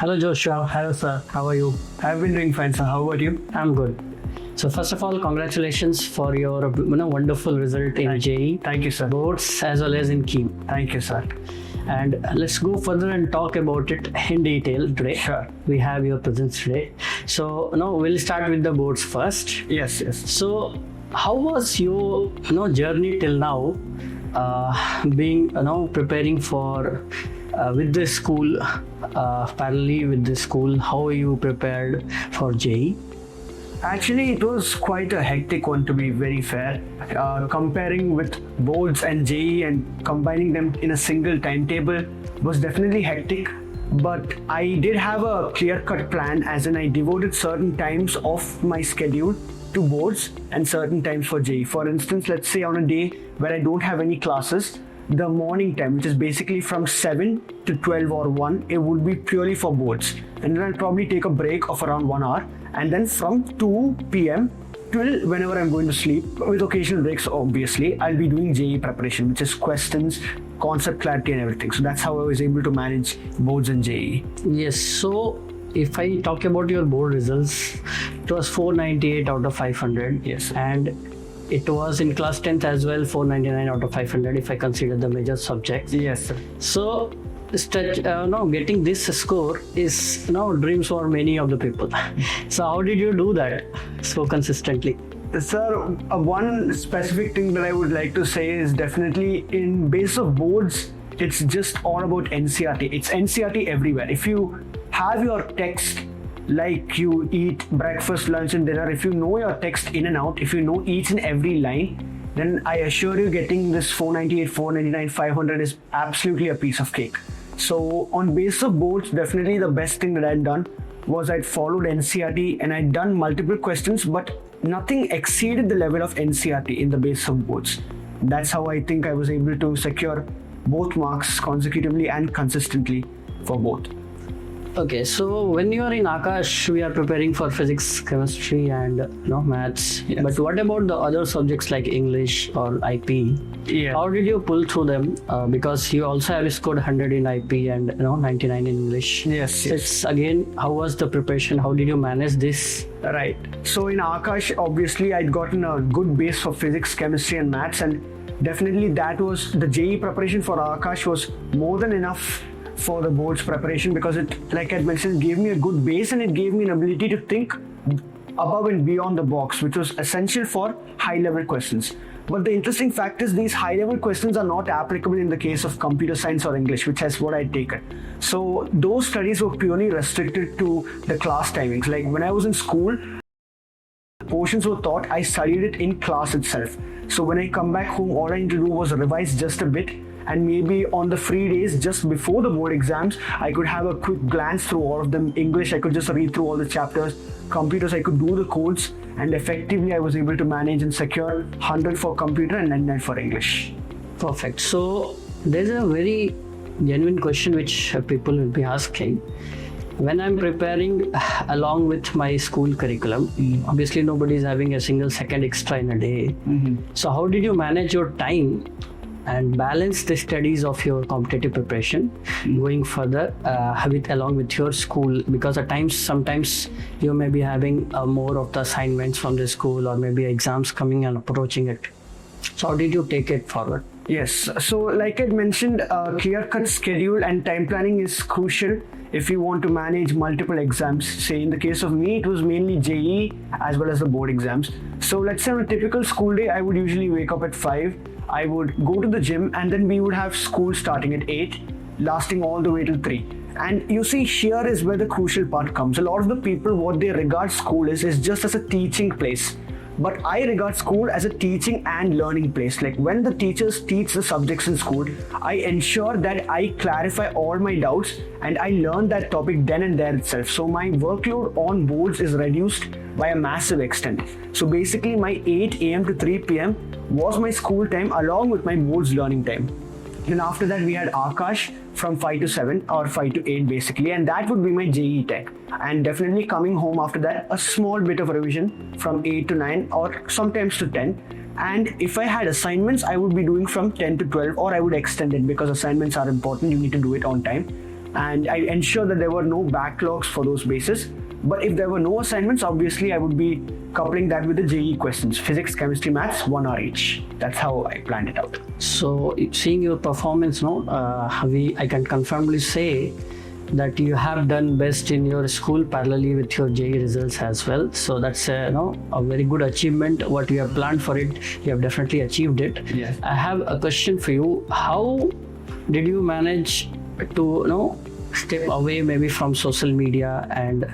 Hello Joshua. Hello, sir. How are you? I've been doing fine, sir. How about you? I'm good. So first of all, congratulations for your wonderful result in JEE, Thank you, sir. Boards as well as in KEAM. Thank you, sir. And let's go further and talk about it in detail today. Sure. We have your presence today. So now we'll start with the boards first. Yes. So how was your journey till now, being preparing for with the school, parallelly with the school? How are you prepared for JEE? Actually, it was quite a hectic one, to be very fair. Comparing with boards and JEE and combining them in a single timetable was definitely hectic. But I did have a clear-cut plan, as in I devoted certain times of my schedule to boards and certain times for JEE. For instance, let's say on a day where I don't have any classes, the morning time, which is basically from 7 to 12 or 1, it would be purely for boards. And then I'll probably take a break of around 1 hour. And then from 2 p.m. till whenever I'm going to sleep, with occasional breaks, obviously, I'll be doing JEE preparation, which is questions, concept clarity and everything. So that's how I was able to manage boards and JEE. Yes. So if I talk about your board results, it was 498 out of 500. Yes. And it was in class 10th as well, 499 out of 500 if I consider the major subjects. Yes, sir. So getting this score is dreams for many of the people. So how did you do that so consistently? Sir, one specific thing that I would like to say is definitely in base of boards, it's just all about NCERT. It's NCERT everywhere. If you have your text, like you eat breakfast, lunch and dinner, if you know your text in and out, if you know each and every line, then I assure you getting this 498, 499, 500 is absolutely a piece of cake. So on base of boards, definitely the best thing that I'd done was I'd followed NCERT and I'd done multiple questions, but nothing exceeded the level of NCERT in the base of boards. That's how I think I was able to secure both marks consecutively and consistently for both. Okay, so when you are in Aakash, we are preparing for physics, chemistry and maths. Yes. But what about the other subjects like English or IP? Yeah. How did you pull through them? Because you also have scored 100 in IP and 99 in English. Yes. So it's again, how was the preparation? How did you manage this? Right. So in Aakash, obviously I'd gotten a good base for physics, chemistry and maths, and definitely that was the JEE preparation for Aakash was more than enough for the board's preparation, because it, like I mentioned, gave me a good base and it gave me an ability to think above and beyond the box, which was essential for high-level questions. But the interesting fact is these high-level questions are not applicable in the case of computer science or English, which is what I'd taken. So those studies were purely restricted to the class timings. Like when I was in school, portions were taught, I studied it in class itself. So when I come back home, all I need to do was revise just a bit, and maybe on the free days just before the board exams, I could have a quick glance through all of them. English, I could just read through all the chapters. Computers, I could do the codes, and effectively I was able to manage and secure 100 for computer and 99 for English. Perfect. So there's a very genuine question which people will be asking. When I'm preparing along with my school curriculum, obviously nobody is having a single second extra in a day. So how did you manage your time and balance the studies of your competitive preparation going further along with your school? Because at times, sometimes you may be having more of the assignments from the school, or maybe exams coming and approaching it. So how did you take it forward? Yes, so like I mentioned, clear-cut schedule and time planning is crucial if you want to manage multiple exams. Say in the case of me, it was mainly JEE as well as the board exams. So let's say on a typical school day, I would usually wake up at 5, I would go to the gym, and then we would have school starting at 8, lasting all the way till 3. And you see, here is where the crucial part comes. A lot of the people, what they regard school is just as a teaching place. But I regard school as a teaching and learning place. Like when the teachers teach the subjects in school, I ensure that I clarify all my doubts and I learn that topic then and there itself. So my workload on boards is reduced by a massive extent. So basically my 8 a.m. to 3 p.m. was my school time along with my boards learning time. Then after that we had Aakash from 5 to 7 or 5 to 8 basically, and that would be my JEE tech. And definitely coming home after that, a small bit of a revision from 8 to 9 or sometimes to 10. And if I had assignments, I would be doing from 10 to 12, or I would extend it because assignments are important, you need to do it on time. and I ensured that there were no backlogs for those bases. But if there were no assignments, obviously I would be coupling that with the JEE questions, physics, chemistry, maths, 1 hour each. That's how I planned it out. So seeing your performance, I can confirmly say that you have done best in your school parallelly with your JEE results as well. So that's a very good achievement. What you have planned for it, you have definitely achieved it. Yes. I have a question for you. How did you manage to step away maybe from social media and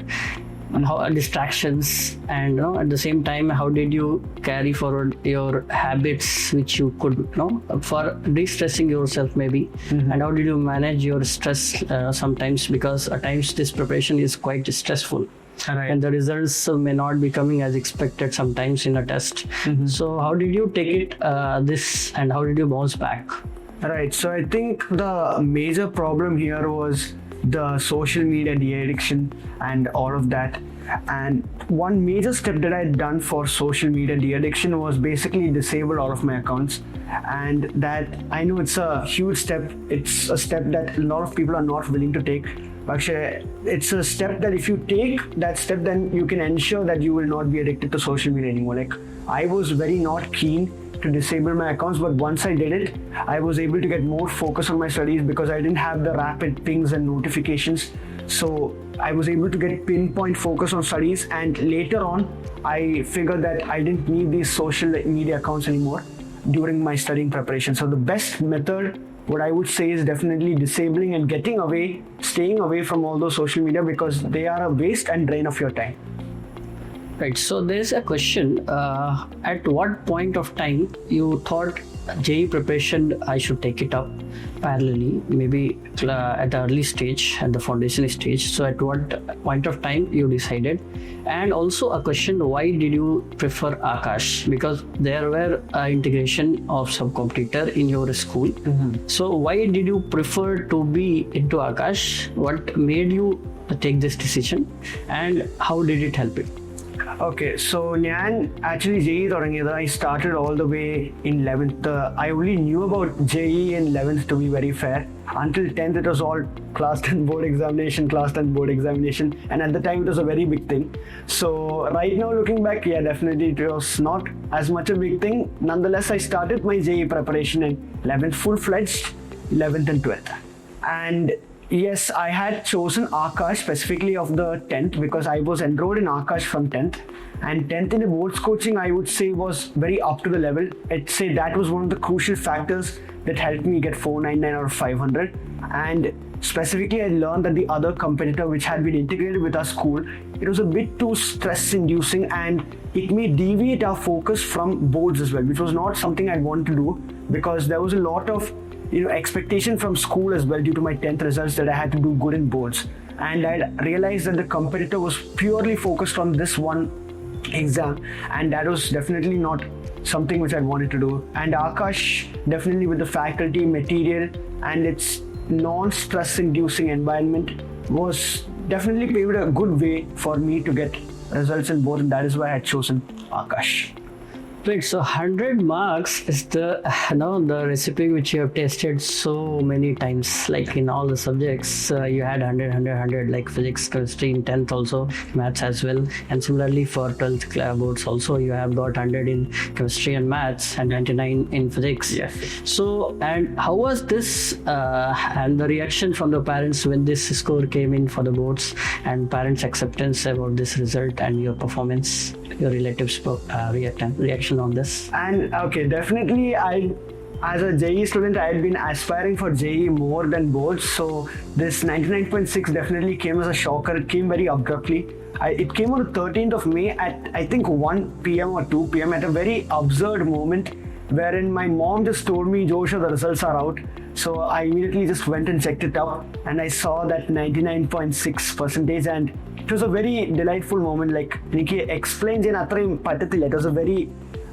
how distractions, and at the same time, how did you carry forward your habits which you could for de-stressing yourself maybe, and how did you manage your stress sometimes, because at times this preparation is quite stressful. Right. And the results may not be coming as expected sometimes in a test. So how did you take it this, and how did you bounce back? Right. So I think the major problem here was the social media de-addiction and all of that. And one major step that I had done for social media de-addiction was basically disable all of my accounts. And that, I know it's a huge step. It's a step that a lot of people are not willing to take. Actually, it's a step that if you take that step, then you can ensure that you will not be addicted to social media anymore. Like, I was very not keen to disable my accounts, but once I did it, I was able to get more focus on my studies because I didn't have the rapid pings and notifications. So I was able to get pinpoint focus on studies, and later on I figured that I didn't need these social media accounts anymore during my studying preparation. So the best method, what I would say, is definitely disabling and staying away from all those social media, because they are a waste and drain of your time. Right, so there's a question, at what point of time you thought JEE preparation I should take it up parallelly, maybe at the early stage, at the foundation stage? So at what point of time you decided? And also a question, why did you prefer Aakash? Because there were integration of subcompetitor in your school. So why did you prefer to be into Aakash? What made you take this decision, and how did it help you? Okay, so ഞാൻ actually JEE തുടങ്ങിയത്, I started all the way in 11th. I only knew about JEE in 11th, to be very fair. Until 10th, it was all class 10 board examination, and at the time it was a very big thing. So right now looking back, yeah, definitely it was not as much a big thing. Nonetheless, I started my JEE preparation in 11th, full-fledged 11th and 12th. And yes, I had chosen Aakash specifically of the 10th because I was enrolled in Aakash from 10th. And 10th in the boards coaching, I would say, was very up to the level. I'd say that was one of the crucial factors that helped me get 499 out of 500. And specifically, I learned that the other competitor which had been integrated with our school, it was a bit too stress-inducing, and it may deviate our focus from boards as well, which was not something I wanted to do, because there was a lot of expectation from school as well due to my 10th results that I had to do good in boards. And I realized that the competitor was purely focused on this one exam, and that was definitely not something which I wanted to do. And Aakash, definitely with the faculty, material, and its non-stress inducing environment, was definitely paved a good way for me to get results in both, and that is why I had chosen Aakash. Right, so 100 marks is the recipe which you have tested so many times, like in all the subjects. You had 100 like physics, chemistry in 10th also, maths as well, and similarly for 12th boards also you have got 100 in chemistry and maths and 99 in physics. Yes. So, and how was this and the reaction from the parents when this score came in for the boards, and parents' acceptance about this result and your performance, your relatives' reaction on this? And okay, definitely as a JEE student, I had been aspiring for JEE more than boards, so this 99.6 definitely came as a shocker. It came very abruptly. It came on the 13th of May at I think 1 p.m. or 2 p.m. at a very absurd moment, wherein my mom just told me, Joshua, the results are out. So I immediately just went and checked it out, and I saw that 99.6%, and it was a very delightful moment. Like, explain it was a very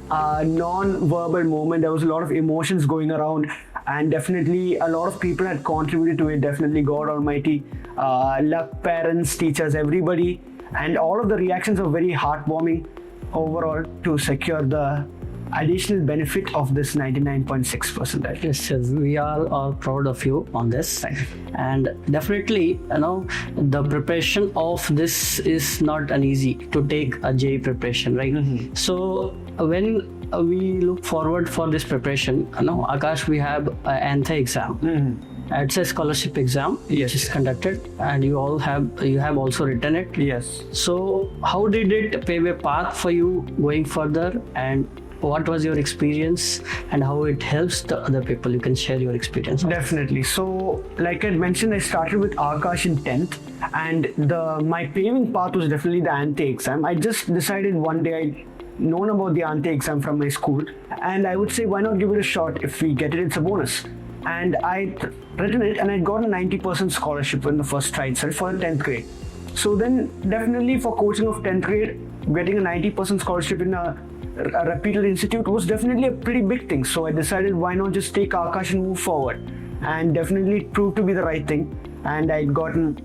non-verbal moment. There was a lot of emotions going around, and definitely a lot of people had contributed to it. Definitely God Almighty, luck, parents, teachers, everybody, and all of the reactions are very heartwarming overall to secure the additional benefit of this 99.6%. Yes, yes, we all are proud of you on this, and definitely, the preparation of this is not an easy to take a JEE preparation, right? So when we look forward for this preparation, Aakash, we have an ANTHE exam. It's a scholarship exam which is conducted, and you have also written it. Yes. So how did it pave a path for you going further, and what was your experience and how it helps the other people? You can share your experience. Definitely. So, like I mentioned, I started with Aakash in 10th, and my paving path was definitely the ANTHE exam. I just decided one day I'd known about the ANTHE exam from my school, and I would say, why not give it a shot? If we get it, it's a bonus. And I'd written it, and I'd got a 90% scholarship in the first try itself for the 10th grade. So then, definitely for coaching of 10th grade, getting a 90% scholarship in a reputed institute was definitely a pretty big thing. So I decided, why not just take Aakash and move forward? And definitely it proved to be the right thing. And I'd gotten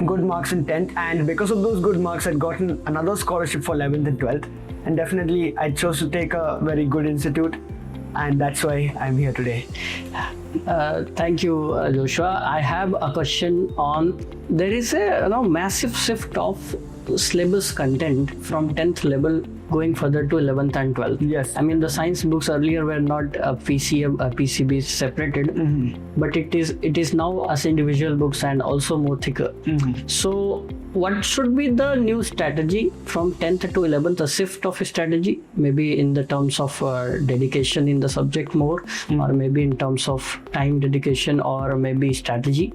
good marks in 10th, and because of those good marks, I'd gotten another scholarship for 11th and 12th. And definitely I chose to take a very good institute, and that's why I'm here today. Thank you, Joshua. I have a question on, there is a massive shift of syllabus content from 10th level going further to 11th and 12th. Yes. I mean, the science books earlier were not PCB separated, but it is now as individual books and also more thicker. So what should be the new strategy from 10th to 11th, a shift of a strategy, maybe in the terms of dedication in the subject more, or maybe in terms of time dedication, or maybe strategy?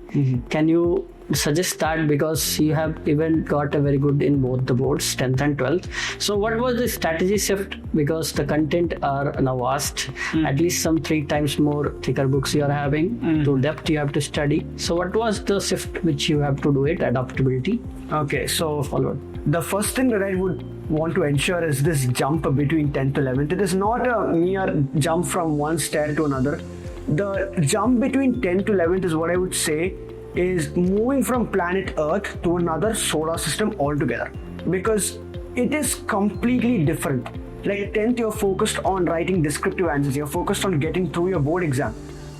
Can you suggest that, because you have even got a very good in both the boards, 10th and 12th? So what was the strategy shift, because the content are now vast, at least some 3 times more thicker books you are having, to depth you have to study. So what was the shift which you have to do it, adaptability? Okay, so Followed. The first thing that I would want to ensure is this jump between 10th to 11th. It is not a mere jump from one stair to another. The jump between 10th to 11th is what I would say is moving from planet Earth to another solar system altogether, because it is completely different. Like 10th, you're focused on writing descriptive answers, you're focused on getting through your board exam.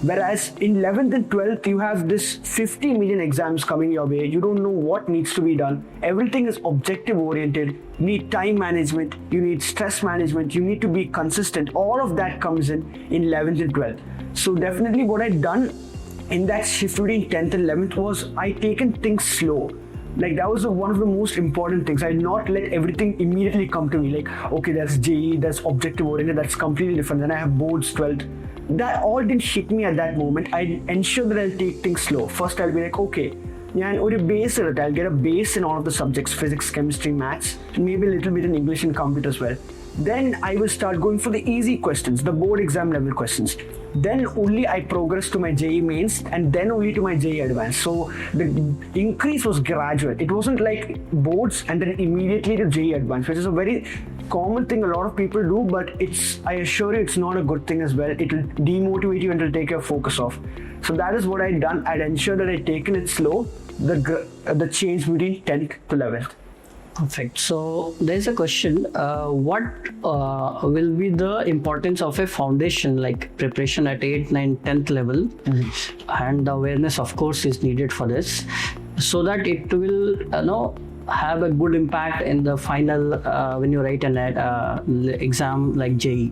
Whereas in 11th and 12th, you have this 50 million exams coming your way. You don't know what needs to be done. Everything is objective oriented. You need time management. You need stress management. You need to be consistent. All of that comes in 11th and 12th. So definitely what I'd done in that shift between 10th and 11th was I taken things slow. Like that was one of the most important things. I did not let everything immediately come to me. Like, okay, that's JEE, that's objective oriented, that's completely different. Then I have boards 12th. That all didn't hit me at that moment. I ensure that I'll take things slow. First, I'll be like, okay, I'll get a base in all of the subjects, physics, chemistry, maths, and maybe a little bit in English and computer as well. Then I will start going for the easy questions, the board exam level questions. Then only I progress to my JEE mains, and then only to my JEE Advanced. So the increase was gradual. It wasn't like boards and then immediately to JEE Advanced, which is a very common thing a lot of people do, but I assure you, it's not a good thing as well. It will demotivate you and it'll take your focus off. So that is what I'd done. I'd ensured that I'd taken it slow, the change between 10th to 11th. Perfect. So there's a question, what will be the importance of a foundation, like preparation at 8th, 9th, 10th level, and the awareness of course is needed for this, so that it will have a good impact in the final when you write an exam like JEE?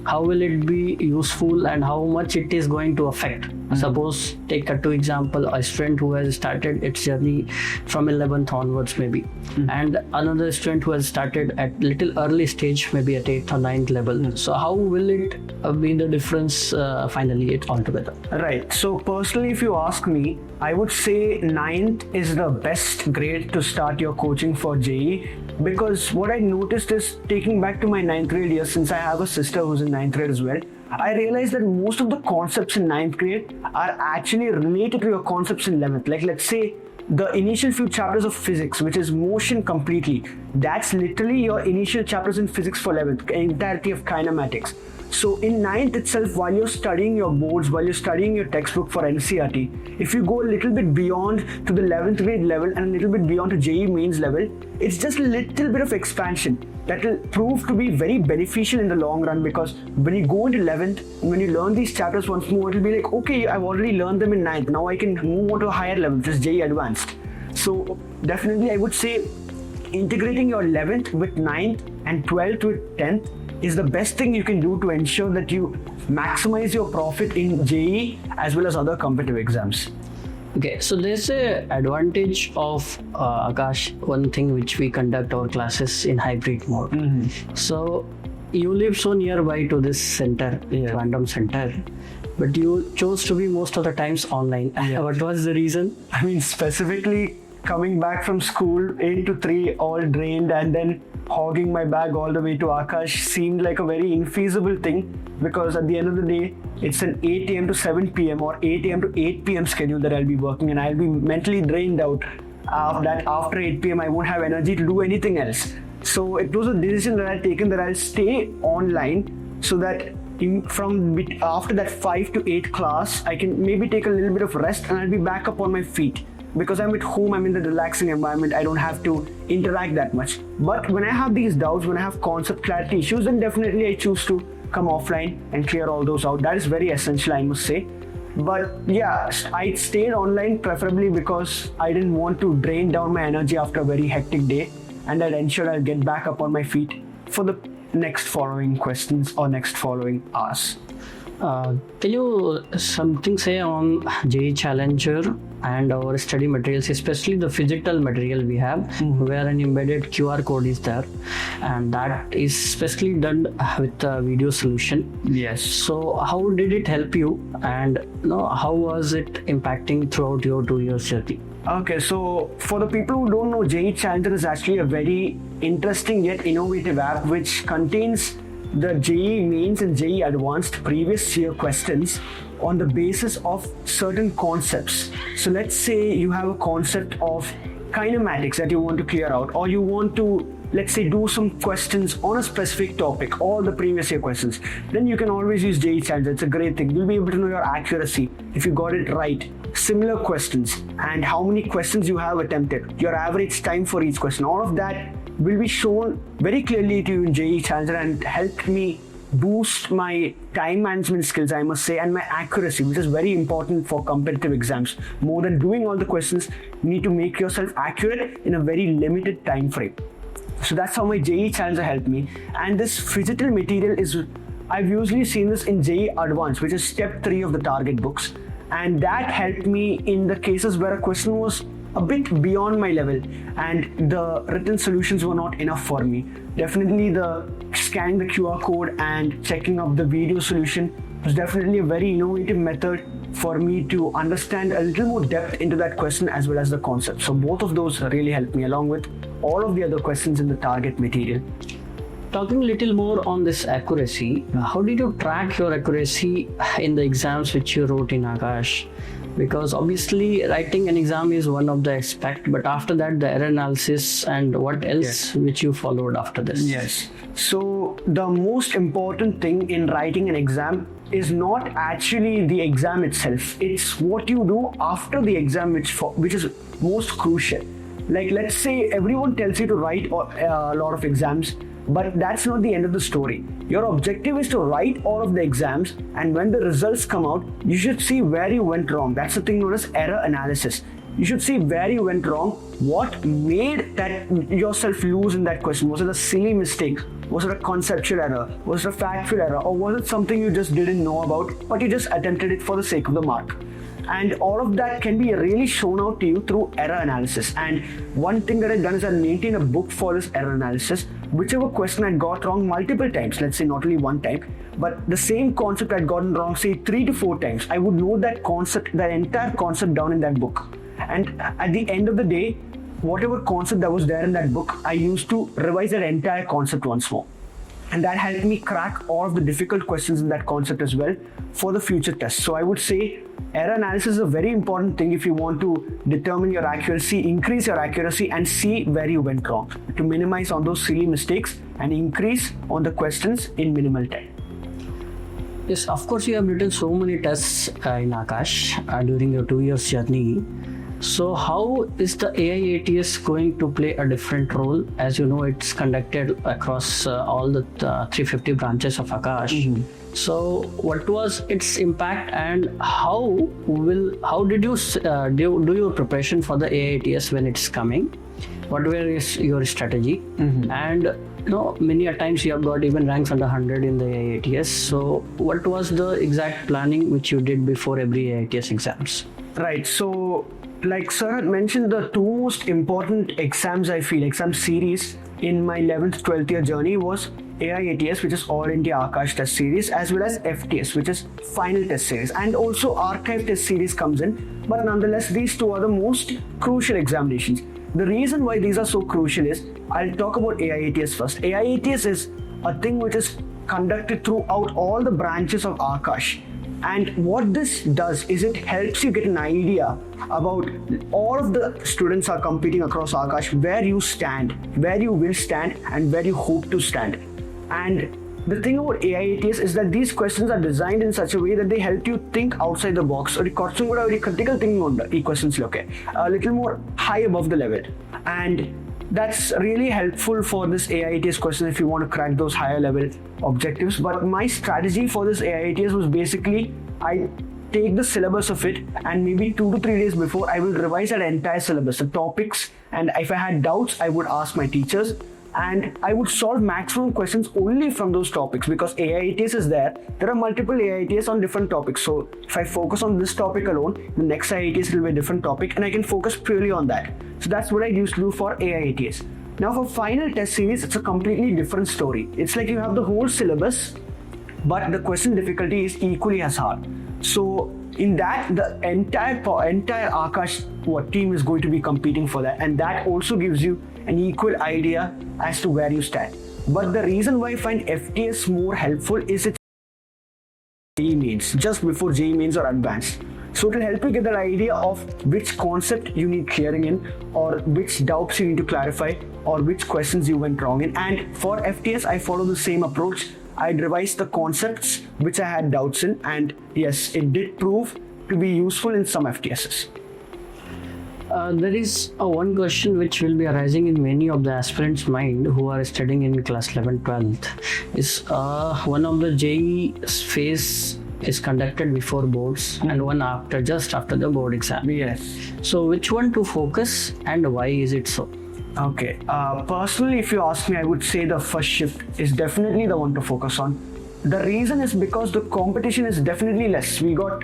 How will it be useful and how much it is going to affect? Suppose take a 2 example, a student who has started its journey from 11th onwards maybe, and another student who has started at little early stage, maybe at 8th or 9th level. So how will it be the difference finally it altogether? Right. So personally, if you ask me, I would say 9th is the best grade to start your coaching for JEE, because what I noticed is, taking back to my 9th grade year, since I have a sister who's in 9th grade as well, I realized that most of the concepts in 9th grade are actually related to your concepts in 11th. Like let's say the initial few chapters of physics, which is motion completely, that's literally your initial chapters in physics for 11th, entirety of kinematics. So in ninth itself, while you're studying your boards, while you're studying your textbook for NCERT, if you go a little bit beyond to the 11th grade level and a little bit beyond to JEE mains level, it's just a little bit of expansion that will prove to be very beneficial in the long run, because when you go into 11th, when you learn these chapters once more, it'll be like, okay, I've already learned them in 9th. Now I can move on to a higher level, which is JEE Advanced. So definitely I would say integrating your 11th with 9th and 12th with 10th is the best thing you can do to ensure that you maximize your profit in JEE as well as other competitive exams. Okay, so there's a advantage of Akash, one thing which we conduct our classes in hybrid mode. So you live so nearby to this center, random center, but you chose to be most of the times online. What was the reason? I mean, specifically coming back from school 8 to 3 all drained and then hogging my bag all the way to Aakash seemed like a very infeasible thing, because at the end of the day it's an 8 a.m. to 7 p.m. or 8 a.m. to 8 p.m. schedule that I'll be working, and I'll be mentally drained out that after 8 p.m. I won't have energy to do anything else. So it was a decision that I'd taken that I'll stay online so that after that 5 to 8 class I can maybe take a little bit of rest and I'll be back up on my feet. Because I'm at home, I'm in the relaxing environment, I don't have to interact that much. But when I have these doubts, when I have concept clarity issues, then definitely I choose to come offline and clear all those out. That is very essential, I must say. But yeah, I stayed online preferably because I didn't want to drain down my energy after a very hectic day, and I'd ensure I'll get back up on my feet for the next following questions or next following hours. Can you something say on JEE Challenger and our study materials, especially the physical material we have, where an embedded QR code is there, and that is specially done with a video solution. Yes. So how did it help you, and how was it impacting throughout your 2 years journey? Okay, so for the people who don't know, JEE Challenger is actually a very interesting yet innovative app which contains the JEE mains and JEE Advanced previous year questions on the basis of certain concepts. So let's say you have a concept of kinematics that you want to clear out, or you want to, let's say, do some questions on a specific topic, all the previous year questions. Then you can always use JEE Challenger. It's a great thing. You'll be able to know your accuracy, if you got it right, similar questions, and how many questions you have attempted, your average time for each question. All of that will be shown very clearly to you in JEE Challenger and helped me boost my time management skills, I must say, and my accuracy, which is very important for competitive exams. More than doing all the questions, you need to make yourself accurate in a very limited time frame. So that's how my JEE Challenger helped me. And this physical material is, I've usually seen this in JEE Advanced, which is step 3 of the target books. And that helped me in the cases where a question was a bit beyond my level and the written solutions were not enough for me. Definitely the scanning the QR code and checking up the video solution was definitely a very innovative method for me to understand a little more depth into that question as well as the concept. So both of those really helped me, along with all of the other questions in the target material. Talking a little more on this accuracy, how did you track your accuracy in the exams which you wrote in Aakash? Because obviously writing an exam is one of the aspects, but after that the error analysis and what else which you followed after this? Yes. So the most important thing in writing an exam is not actually the exam itself. It's what you do after the exam which is most crucial. Like, let's say everyone tells you to write a lot of exams, but that's not the end of the story. Your objective is to write all of the exams, and when the results come out, you should see where you went wrong. That's the thing known as error analysis. You should see where you went wrong, what made that yourself lose in that question. Was it a silly mistake? Was it a conceptual error? Was it a factual error? Or was it something you just didn't know about, but you just attempted it for the sake of the mark? And all of that can be really shown out to you through error analysis. And one thing that I've done is I maintain a book for this error analysis. Whichever question I got wrong multiple times, let's say not only one time, but the same concept I'd gotten wrong, say 3 to 4 times, I would know that concept, that entire concept down in that book. And at the end of the day, whatever concept that was there in that book, I used to revise that entire concept once more. And that helped me crack all of the difficult questions in that concept as well for the future tests. So I would say error analysis is a very important thing if you want to determine your accuracy, increase your accuracy, and see where you went wrong, to minimize on those silly mistakes and increase on the questions in minimal time. Yes, of course, you have written so many tests in Aakash during your 2 years journey. So, how is the AIATS going to play a different role? As you know, it's conducted across all the 350 branches of Aakash. So, what was its impact, and how did you do your preparation for the AIATS when it's coming? What were your strategy? And many a times you have got even ranks under 100 in the AIATS. So, what was the exact planning which you did before every AIATS exams? Right. So, like Sir had mentioned, the two most important exams I feel, exam series in my 11th, 12th year journey was AIATS, which is All India Aakash Test Series, as well as FTS, which is Final Test Series, and also Archive Test Series comes in. But nonetheless, these two are the most crucial examinations. The reason why these are so crucial is, I'll talk about AIATS first. AIATS is a thing which is conducted throughout all the branches of Aakash. And what this does is it helps you get an idea about all of the students are competing across Aakash, where you stand, where you will stand, and where you hope to stand. And the thing about AIATS is that these questions are designed in such a way that they help you think outside the box. Or critical thinking on the questions, a little more high above the level. And that's really helpful for this AIATS question if you want to crack those higher level objectives. But my strategy for this AIATS was basically, I take the syllabus of it, and maybe 2 to 3 days before I will revise that entire syllabus, the topics, and if I had doubts I would ask my teachers, and I would solve maximum questions only from those topics, because AIATS is there are multiple AIATS on different topics. So if I focus on this topic alone, the next AIATS will be a different topic, and I can focus purely on that. So that's what I used to do for AIATS. Now for Final Test Series, it's a completely different story. It's like you have the whole syllabus, but the question difficulty is equally as hard. So in that, the entire Aakash team is going to be competing for that, and that also gives you an equal idea as to where you stand. But the reason why I find FTS more helpful is it's JEE mains, just before JEE mains or advanced. So it will help you get the idea of which concept you need clearing in, or which doubts you need to clarify, or which questions you went wrong in. And for FTS, I follow the same approach. I revised the concepts which I had doubts in, and yes, it did prove to be useful in some FTSs. There is one question which will be arising in many of the aspirants' mind who are studying in class 11, 12th. Is one of the JEE phase is conducted before boards and one just after the board exam. Yes. So which one to focus and why is it so? Okay. Personally, if you ask me, I would say the first shift is definitely the one to focus on. The reason is because the competition is definitely less. We got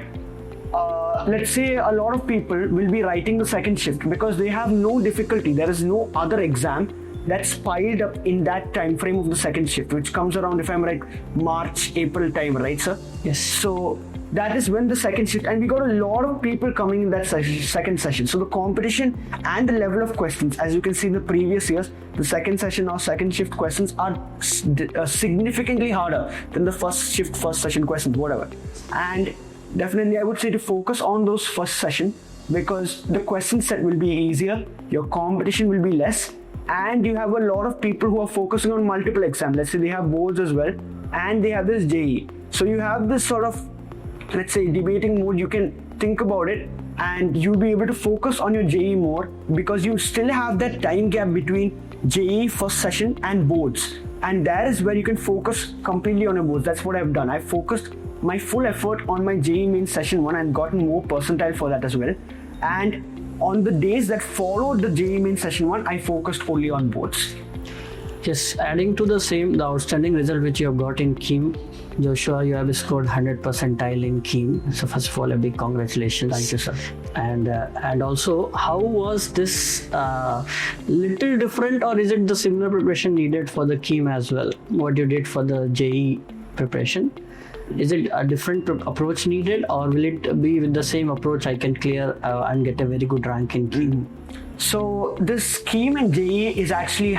let's say a lot of people will be writing the second shift because they have no difficulty. There is no other exam that's piled up in that time frame of the second shift, which comes around, if I'm right, March, April time, right, sir? Yes. So that is when the second shift, and we got a lot of people coming in that second session. So the competition and the level of questions, as you can see in the previous years, the second session or second shift questions are significantly harder than the first shift, first session questions, whatever. And definitely, I would say to focus on those first session, because the question set will be easier, your competition will be less, and you have a lot of people who are focusing on multiple exams. Let's say they have boards as well, and they have this JEE. So you have this sort of, let's say, debating mode. You can think about it, and you'll be able to focus on your JEE more, because you still have that time gap between JEE first session and boards, and that is where you can focus completely on your boards. That's what I've done. I focused my full effort on my JEE main session 1 and gotten more percentile for that as well. And on the days that followed the JEE main session 1, I focused only on boards. Yes, adding to the same, the outstanding result which you have got in KEAM, Joshua, you have scored 100 percentile in KEAM. So first of all, a big congratulations. Thank you, sir. And also, how was this little different, or is it the similar preparation needed for the KEAM as well? What you did for the JEE preparation? Is it a different approach needed, or will it be with the same approach I can clear and get a very good rank in KEAM? So this KEAM and JEE is actually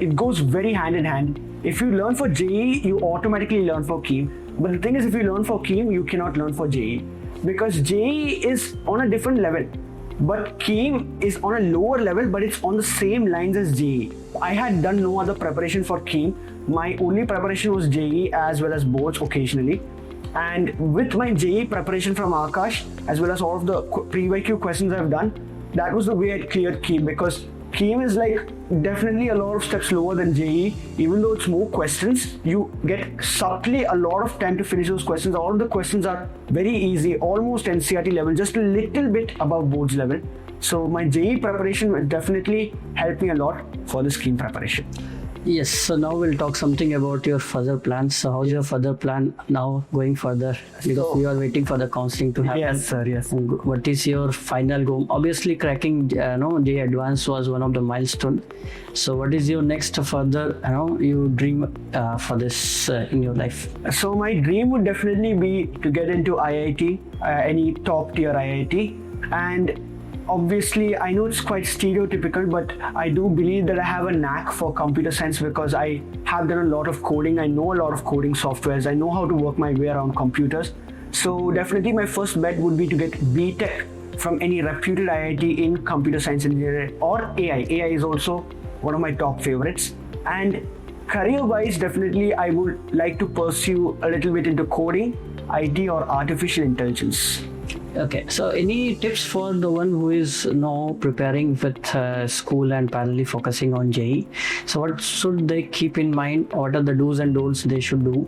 it goes very hand in hand. If you learn for JEE, you automatically learn for KEAM. But the thing is, if you learn for KEAM, you cannot learn for JEE, because JEE is on a different level, but KEAM is on a lower level, but it's on the same lines as JEE. I had done no other preparation for KEAM. My only preparation was JEE as well as boards occasionally. And with my JEE preparation from Aakash, as well as all of the pre-IQ questions I've done, that was the way I cleared KEAM, because KEAM is like definitely a lot of steps lower than JEE. Even though it's more questions, you get subtly a lot of time to finish those questions. All of the questions are very easy, almost NCERT level, just a little bit above boards level. So my JEE preparation will definitely help me a lot for this KEAM preparation. Yes, so now we'll talk something about your further plans. So how's your further plan now going further? Because you are waiting for the counseling to happen. Yes, sir. Yes. And what is your final goal? Obviously, cracking JEE Advanced was one of the milestones. So what is your next further you dream for this in your life? So my dream would definitely be to get into IIT, any top tier IIT, and obviously, I know it's quite stereotypical, but I do believe that I have a knack for computer science because I have done a lot of coding. I know a lot of coding softwares. I know how to work my way around computers. So definitely my first bet would be to get BTech from any reputed IIT in computer science engineering or AI. AI is also one of my top favorites. And career-wise, definitely I would like to pursue a little bit into coding, IT or artificial intelligence. Okay, so any tips for the one who is now preparing with school and parallelly focusing on JEE? So what should they keep in mind? What are the do's and don'ts they should do,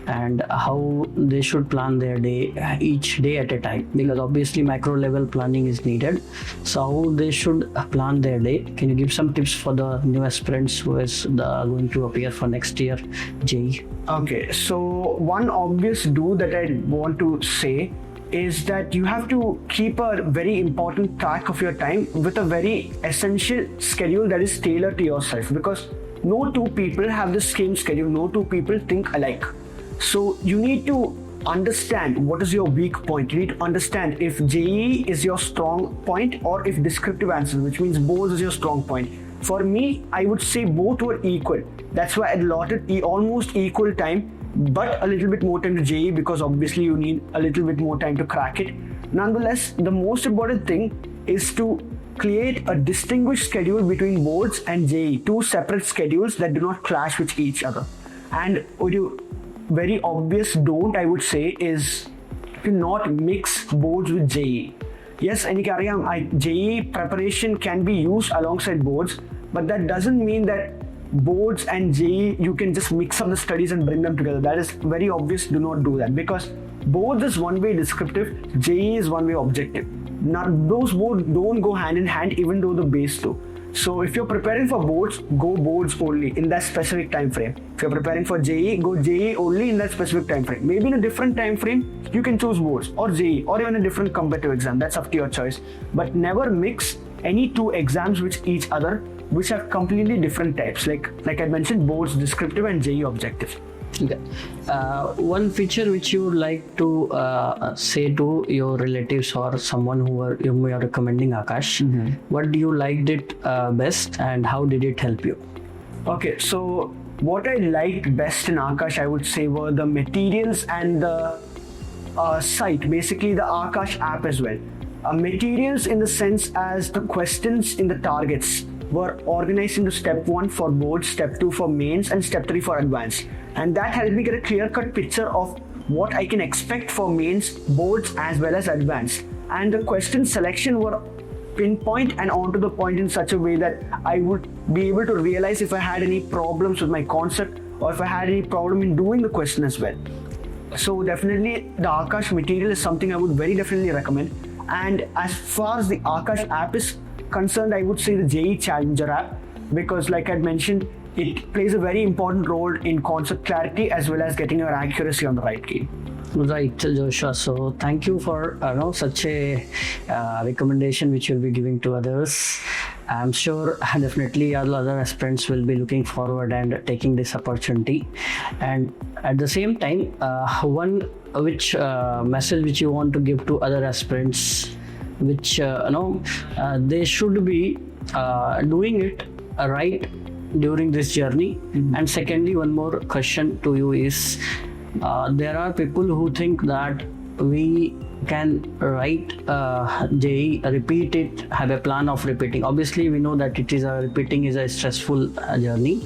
and how they should plan their day, each day at a time? Because obviously macro level planning is needed. So how they should plan their day? Can you give some tips for the new aspirants who is going to appear for next year JEE? Okay, so one obvious do that I want to say is that you have to keep a very important track of your time with a very essential schedule that is tailored to yourself, because no two people have the same schedule, no two people think alike. So you need to understand what is your weak point. You need to understand if JEE is your strong point or if descriptive answers, which means boards is your strong point. For me, I would say both were equal. That's why I allotted almost equal time, but a little bit more time to JEE, because obviously you need a little bit more time to crack it. Nonetheless, the most important thing is to create a distinguished schedule between boards and JEE, two separate schedules that do not clash with each other. And very obvious don't, I would say, is to not mix boards with JEE. Yes, JEE preparation can be used alongside boards, but that doesn't mean that boards and JEE, you can just mix up the studies and bring them together. That is very obvious. Do not do that, because boards is one way descriptive, JEE is one way objective. Now, those both don't go hand in hand, even though the base do. So if you're preparing for boards, go boards only in that specific time frame. If you're preparing for JEE, go JEE only in that specific time frame. Maybe in a different time frame, you can choose boards or JEE or even a different competitive exam. That's up to your choice. But never mix any two exams with each other, which have completely different types. Like I mentioned, boards descriptive and JEE objective. Okay. One feature which you would like to say to your relatives or someone whom you are recommending, Aakash, what do you liked it best and how did it help you? Okay, so what I liked best in Aakash, I would say, were the materials and the site, basically the Aakash app as well. Materials in the sense as the questions in the targets were organized into step 1 for boards, step 2 for mains, and step 3 for advanced. And that helped me get a clear-cut picture of what I can expect for mains, boards, as well as advanced. And the question selection were pinpoint and onto the point in such a way that I would be able to realize if I had any problems with my concept or if I had any problem in doing the question as well. So definitely the Aakash material is something I would very definitely recommend. And as far as the Aakash app is concerned, I would say the JEE Challenger app, because like I mentioned, it plays a very important role in concept clarity as well as getting your accuracy on the right key. Right, Joshua. So thank you for such a recommendation which you'll be giving to others. I'm sure definitely all other aspirants will be looking forward and taking this opportunity. And at the same time, one message which you want to give to other aspirants, which they should be doing it right during this journey. And secondly, one more question to you is, there are people who think that we can write JEE, repeat it, have a plan of repeating. Obviously, we know that repeating is a stressful journey.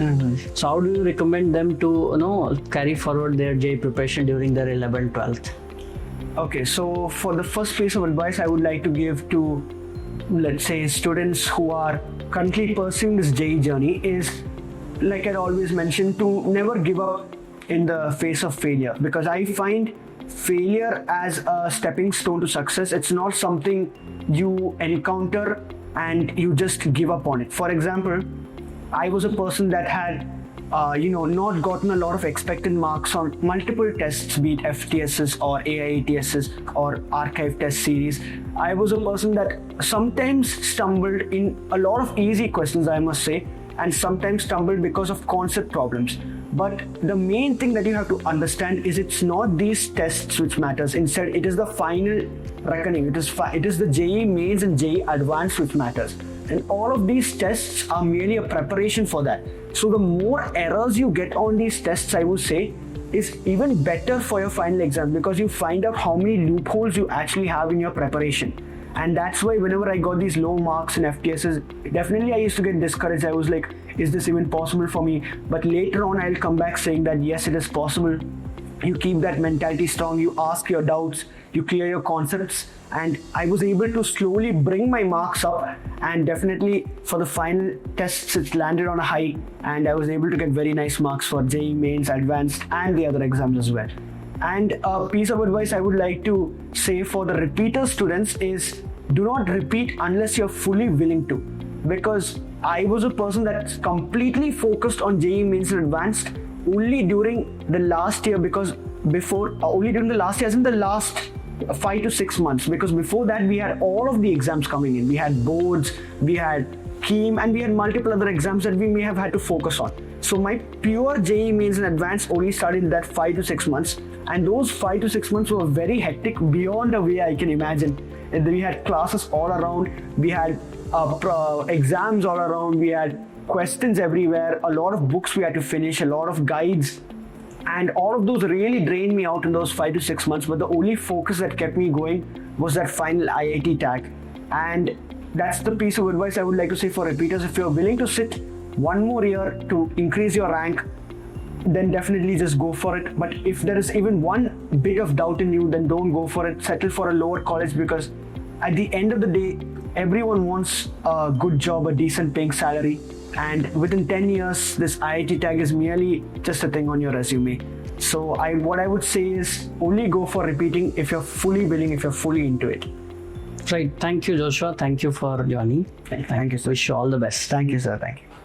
So how do you recommend them to carry forward their JEE preparation during their 11th, 12th? Okay, so for the first piece of advice I would like to give to, let's say, students who are currently pursuing this JEE journey is, like I always mention, to never give up in the face of failure, because I find failure as a stepping stone to success. It's not something you encounter and you just give up on it. For example, I was a person that had not gotten a lot of expected marks on multiple tests, be it FTSs or AIETSs or archive test series. I was a person that sometimes stumbled in a lot of easy questions, I must say, and sometimes stumbled because of concept problems. But the main thing that you have to understand is it's not these tests which matters. Instead, it is the final reckoning. It is the JEE Mains and JEE Advanced which matters. And all of these tests are merely a preparation for that. So the more errors you get on these tests, I would say, is even better for your final exam, because you find out how many loopholes you actually have in your preparation. And that's why whenever I got these low marks in FTSs, definitely I used to get discouraged. I was like, is this even possible for me? But later on, I'll come back saying that yes, it is possible. You keep that mentality strong, you ask your doubts, you clear your concepts, and I was able to slowly bring my marks up, and definitely for the final tests it landed on a high, and I was able to get very nice marks for JEE Mains, Advanced and the other exams as well. And a piece of advice I would like to say for the repeater students is, do not repeat unless you're fully willing to, because I was a person that's completely focused on JEE Mains and Advanced only during the last year, because only during the last year, as in the last 5 to 6 months, because before that we had all of the exams coming in. We had boards, we had KEAM, and we had multiple other exams that we may have had to focus on. So my pure JEE Mains and Advanced only started in that 5 to 6 months, and those 5 to 6 months were very hectic beyond the way I can imagine. And we had classes all around, we had exams all around, we had questions everywhere, a lot of books we had to finish, a lot of guides, and all of those really drained me out in those 5 to 6 months. But the only focus that kept me going was that final IIT tag. And that's the piece of advice I would like to say for repeaters. If you're willing to sit one more year to increase your rank, then definitely just go for it. But if there is even one bit of doubt in you, then don't go for it. Settle for a lower college, because at the end of the day, everyone wants a good job, a decent paying salary. And within 10 years, this IIT tag is merely just a thing on your resume. So what I would say is, only go for repeating if you're fully willing, if you're fully into it. Right. Thank you, Joshua. Thank you for joining. Thank you, sir. Wish you all the best. Thank you, sir. Thank you.